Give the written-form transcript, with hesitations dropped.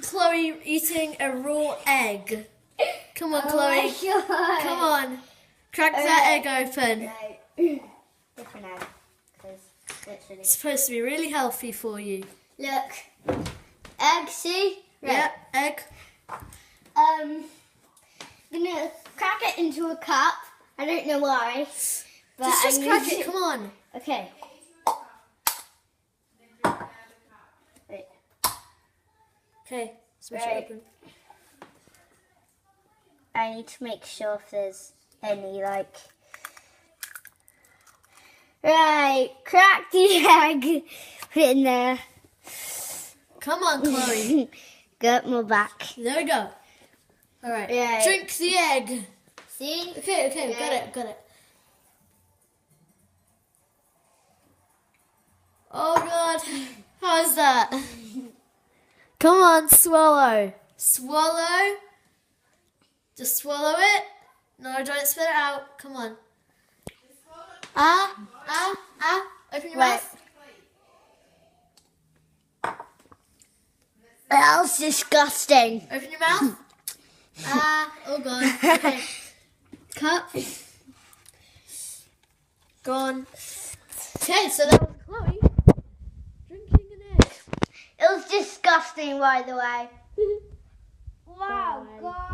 Chloe eating a raw egg. Come on, Chloe. God. Come on. Crack that egg open. Right. Different egg. 'Cause literally. It's supposed to be really healthy for you. Look. Egg, see? Right. Yeah, egg. I'm gonna crack it into a cup. I don't know why. But Just crack it, come on. Okay. Wait. Okay, smash Right. it open. I need to make sure if there's any, like... Right, crack the egg. Put it in there. Come on, Chloe. Got more back. There we go. All right. Right. Drink the egg. See? Okay, Yeah. got it. Oh God, how's that? Come on, swallow. Swallow. Just swallow it. No, don't spit it out. Come on. Open your mouth. That was disgusting. Open your mouth. Oh God. Okay. Cup. Gone. Okay, so that was Chloe drinking an egg. It was disgusting, by the way. Wow, God.